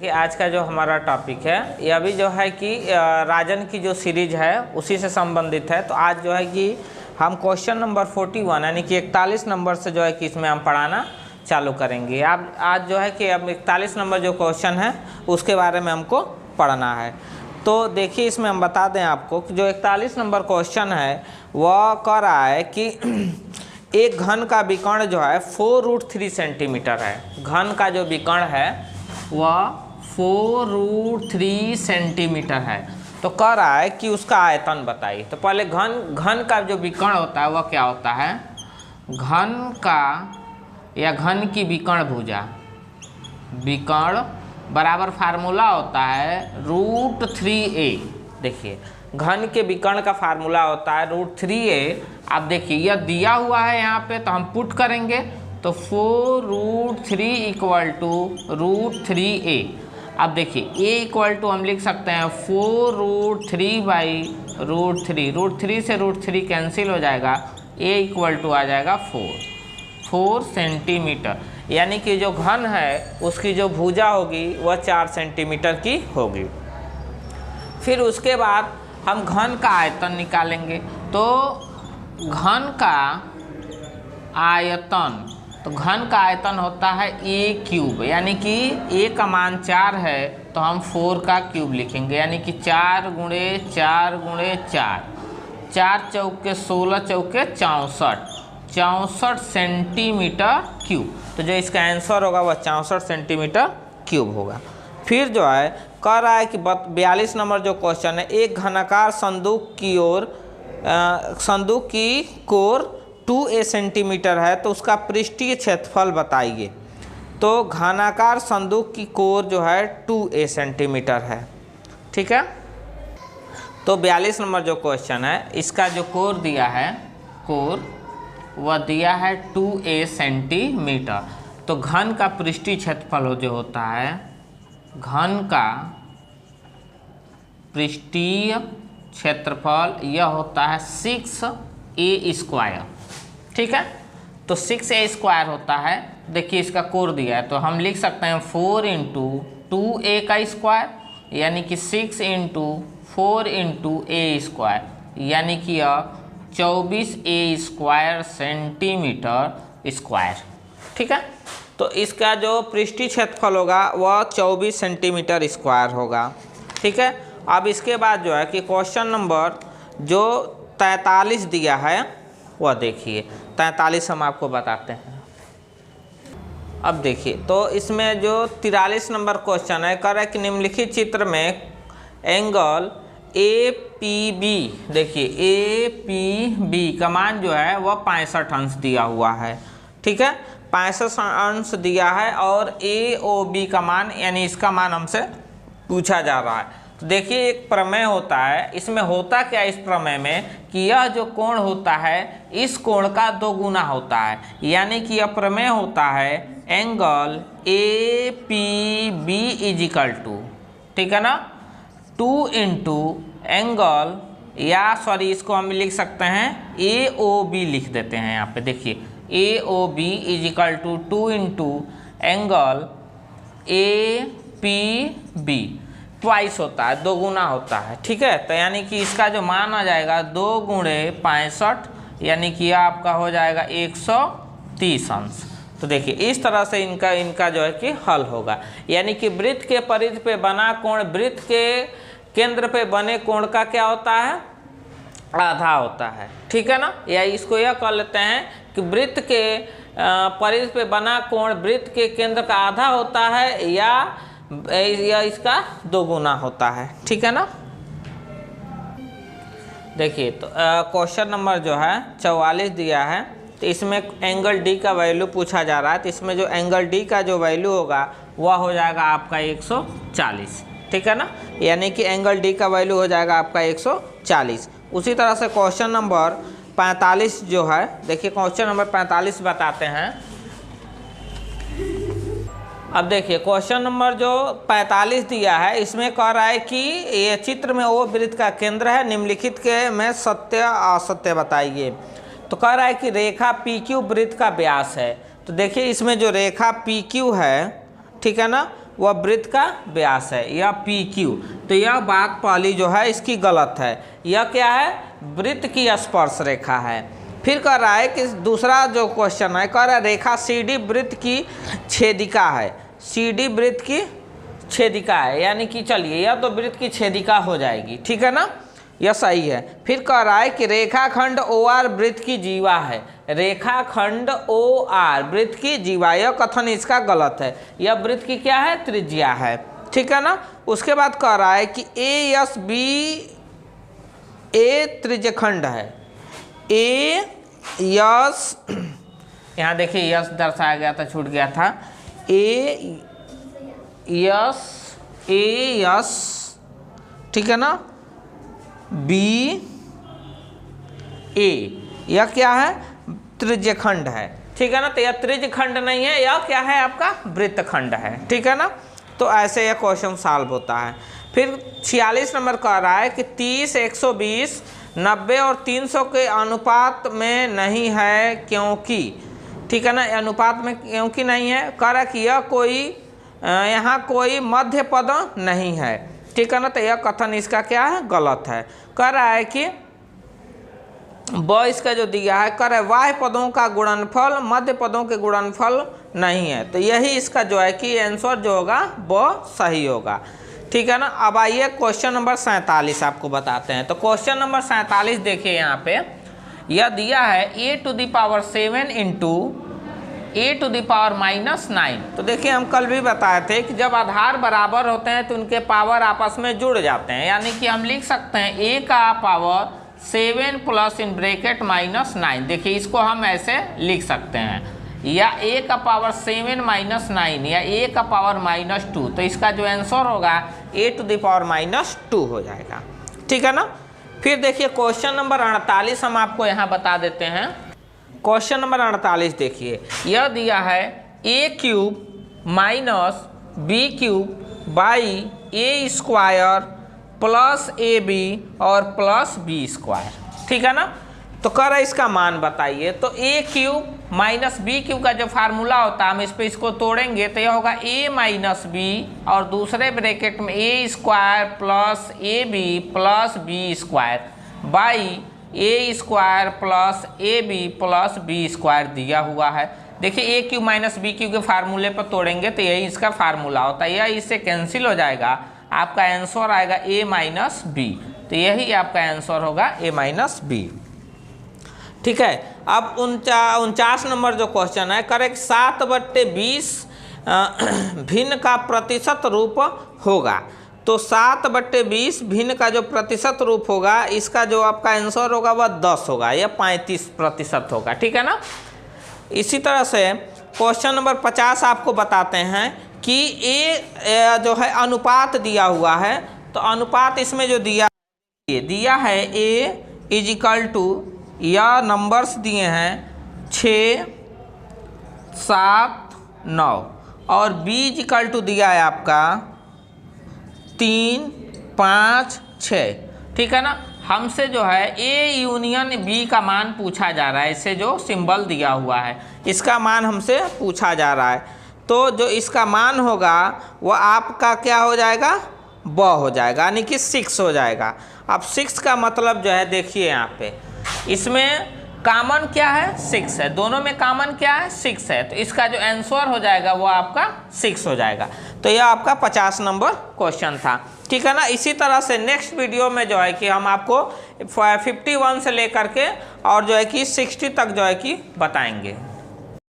कि आज का जो हमारा टॉपिक है ये अभी जो है कि राजन की जो सीरीज है उसी से संबंधित है। तो आज जो है कि हम क्वेश्चन नंबर 41 यानी कि 41 नंबर से जो है कि इसमें हम पढ़ाना चालू करेंगे। आप आज जो है कि अब 41 नंबर जो क्वेश्चन है उसके बारे में हमको पढ़ना है। तो देखिए इसमें हम बता दें आपको कि जो 41 नंबर क्वेश्चन है वह कह रहा है कि एक घन का विकर्ण जो है 4√3 सेंटीमीटर है। घन का जो विकर्ण है वह 4√3 सेंटीमीटर है। तो कह रहा है कि उसका आयतन बताइए। तो पहले घन का जो विकर्ण होता है वह क्या होता है? घन का या घन की विकर्ण भुजा, विकर्ण बराबर फार्मूला होता है √3a। देखिए घन के विकर्ण का फार्मूला होता है √3a। आप देखिए यह दिया हुआ है यहाँ पे, तो हम पुट करेंगे तो 4√3 = √3a। अब देखिए a = हम लिख सकते हैं 4√3/√3। √3 से √3 कैंसिल हो जाएगा, a = आ जाएगा 4 सेंटीमीटर। यानी कि जो घन है उसकी जो भुजा होगी वह 4 सेंटीमीटर की होगी। फिर उसके बाद हम घन का आयतन निकालेंगे। तो घन का आयतन, तो घन का आयतन होता है a³, यानी कि a का मान 4 है तो हम 4 का क्यूब लिखेंगे, यानी कि 4 × 4 × 4, 4 चौके 16 चौके 64 सेंटीमीटर क्यूब। तो जो इसका आंसर होगा वह 64 सेंटीमीटर क्यूब होगा। फिर जो है कह रहा है कि 42 नंबर जो क्वेश्चन है, एक घनाकार संदूक की कोर 2a सेंटीमीटर है तो उसका पृष्ठीय क्षेत्रफल बताइए। तो घनाकार संदूक की कोर जो है 2a सेंटीमीटर है, ठीक है। तो 42 नंबर जो क्वेश्चन है इसका जो कोर दिया है, कोर वह दिया है 2a सेंटीमीटर। तो घन का पृष्ठीय क्षेत्रफल जो होता है, घन का पृष्ठीय क्षेत्रफल यह होता है 6a², ठीक है। तो 6a² होता है। देखिए इसका कोर दिया है तो हम लिख सकते हैं 4 × 2a², यानी कि 6 × 4 × a², यानी कि यह 24a² सेंटीमीटर स्क्वायर, ठीक है। तो इसका जो पृष्ठीय क्षेत्रफल होगा वह 24 सेंटीमीटर स्क्वायर होगा, ठीक है। अब इसके बाद जो है कि क्वेश्चन नंबर जो 43 दिया है वह देखिए 43 हम आपको बताते हैं। अब देखिए तो इसमें जो 43 नंबर क्वेश्चन है, कह रहा है कि निम्नलिखित चित्र में एंगल APB, देखिए APB का मान जो है वह 65 अंश दिया हुआ है, ठीक है, 65 अंश दिया है। और AOB का मान, यानी इसका मान हमसे पूछा जा रहा है। तो देखिए एक प्रमेय होता है, इसमें होता क्या है इस प्रमेय में कि यह जो कोण होता है इस कोण का 2 गुना होता है, यानी कि यह प्रमेय होता है एंगल APB = ठीक है ना, 2 × एंगल, या सॉरी इसको हम लिख सकते हैं AOB लिख देते हैं यहाँ पे। देखिए AOB = 2 × एंगल APB, ट्वाइस होता है, 2 गुना होता है, ठीक है। तो यानी कि इसका जो मान आ जाएगा 2 × 65, यानी कि यह आपका हो जाएगा 130 अंश। तो देखिए इस तरह से इनका जो है कि हल होगा। यानी कि वृत्त के परिधि पे बना कोण वृत्त के केंद्र पे बने कोण का क्या होता है? आधा होता है, ठीक है ना। या इसको यह कह लेते हैं कि वृत्त के परिधि पे बना कोण वृत्त के केंद्र का आधा होता है, या इसका 2 गुना होता है, ठीक है ना। देखिए तो क्वेश्चन नंबर जो है 44 दिया है, तो इसमें एंगल D का वैल्यू पूछा जा रहा है। तो इसमें जो एंगल D का जो वैल्यू होगा वह हो जाएगा आपका 140, ठीक है ना, यानी कि एंगल D का वैल्यू हो जाएगा आपका 140। उसी तरह से क्वेश्चन नंबर 45 जो है, देखिए क्वेश्चन नंबर 45 बताते हैं। अब देखिए क्वेश्चन नंबर जो 45 दिया है इसमें कह रहा है कि ये चित्र में वो वृत्त का केंद्र है, निम्नलिखित के में सत्य असत्य बताइए। तो कह रहा है कि रेखा PQ वृत्त का व्यास है। तो देखिए इसमें जो रेखा PQ है, ठीक है ना, वह वृत्त का व्यास है, यह पी क्यू। तो यह बात पहली जो है इसकी गलत है। यह क्या है, वृत्त की स्पर्श रेखा है। फिर कह रहा है कि दूसरा जो क्वेश्चन है, कह रहा है रेखा सी डी वृत्त की छेदिका है। सी डी वृत्त की छेदिका है, यानी कि चलिए यह तो वृत्त की छेदिका हो जाएगी, ठीक है ना, यह सही है। फिर कह रहा है कि रेखाखंड ओ आर वृत्त की जीवा है। रेखाखंड ओ आर वृत्त की जीवा, यह कथन इसका गलत है। यह वृत्त की क्या है, त्रिज्या है, ठीक है ना। उसके बाद कह रहा है कि ए एस बी ए त्रिज्यखंड है। ए यस, यहाँ देखिए यस दर्शाया गया था, छूट गया था। ए यस, ठीक है ना, बी ए, यह क्या है, त्रिज्यखंड है, ठीक है ना। तो यह त्रिज्यखंड नहीं है, यह क्या है आपका वृत्तखंड है, ठीक है ना। तो ऐसे यह क्वेश्चन सॉल्व होता है। फिर 46 नंबर कह रहा है कि 30, 120, 90 और 300 के अनुपात में नहीं है क्योंकि, ठीक है ना, अनुपात में क्योंकि नहीं है। कह रहा है कि यह कोई यहाँ कोई मध्य पद नहीं है, ठीक है ना। तो यह कथन इसका क्या है, गलत है। कह रहा है कि ब इसका जो दिया है, कह रहा है बाह्य पदों का गुणनफल मध्य पदों के गुणनफल नहीं है। तो यही इसका जो है कि आंसर जो होगा वो सही होगा, ठीक है ना। अब आइए क्वेश्चन नंबर 47 आपको बताते हैं। तो क्वेश्चन नंबर 47 देखिए, यहाँ पे यह दिया है a⁻7 इंटू a⁻−9। तो देखिए हम कल भी बताए थे कि जब आधार बराबर होते हैं तो उनके पावर आपस में जुड़ जाते हैं, यानी कि हम लिख सकते हैं a का पावर 7 प्लस इन ब्रैकेट -9। देखिए इसको हम ऐसे लिख सकते हैं, या a का पावर 7 -9 या a का पावर -2। तो इसका जो आंसर होगा a⁻−2 हो जाएगा, ठीक है ना। फिर देखिए क्वेश्चन नंबर 48 हम आपको यहाँ बता देते हैं। क्वेश्चन नंबर 48 देखिए, यह दिया है a³ - b³ by a² plus AB और प्लस b², ठीक है ना। तो कह रहा है इसका मान बताइए। तो a³ - b³ का जो फार्मूला होता है, हम इस पर इसको तोड़ेंगे तो यह होगा a - b और दूसरे ब्रैकेट में a² plus AB plus b² by a² plus AB plus b² दिया हुआ है। देखिए a³ - b³ के फार्मूले पर तोड़ेंगे तो यही इसका फार्मूला होता है, यह इससे कैंसिल हो जाएगा, आपका आंसर आएगा a - b। तो यही आपका आंसर होगा a - b, ठीक है। अब 49 नंबर जो क्वेश्चन है, करेक्ट 7/20 भिन्न का प्रतिशत रूप होगा। तो 7/20 भिन्न का जो प्रतिशत रूप होगा, इसका जो आपका आंसर होगा वह 10 होगा या 35% होगा, ठीक है ना। इसी तरह से क्वेश्चन नंबर 50 आपको बताते हैं कि ए जो है अनुपात दिया हुआ है। तो अनुपात इसमें जो दिया है a या नंबर्स दिए हैं 6, 7, 9 और b दिया है आपका 3, 5, 6, ठीक है ना। हमसे जो है A यूनियन B का मान पूछा जा रहा है, इसे जो सिंबल दिया हुआ है इसका मान हमसे पूछा जा रहा है। तो जो इसका मान होगा वह आपका क्या हो जाएगा, ब हो जाएगा, यानी कि 6 हो जाएगा। अब 6 का मतलब जो है देखिए यहाँ पे इसमें कॉमन क्या है, 6 है, दोनों में कॉमन क्या है, 6 है। तो इसका जो आंसर हो जाएगा वो आपका 6 हो जाएगा। तो यह आपका 50 नंबर क्वेश्चन था, ठीक है ना। इसी तरह से नेक्स्ट वीडियो में जो है कि हम आपको 51 से लेकर के और जो है कि 60 तक जो है कि बताएंगे।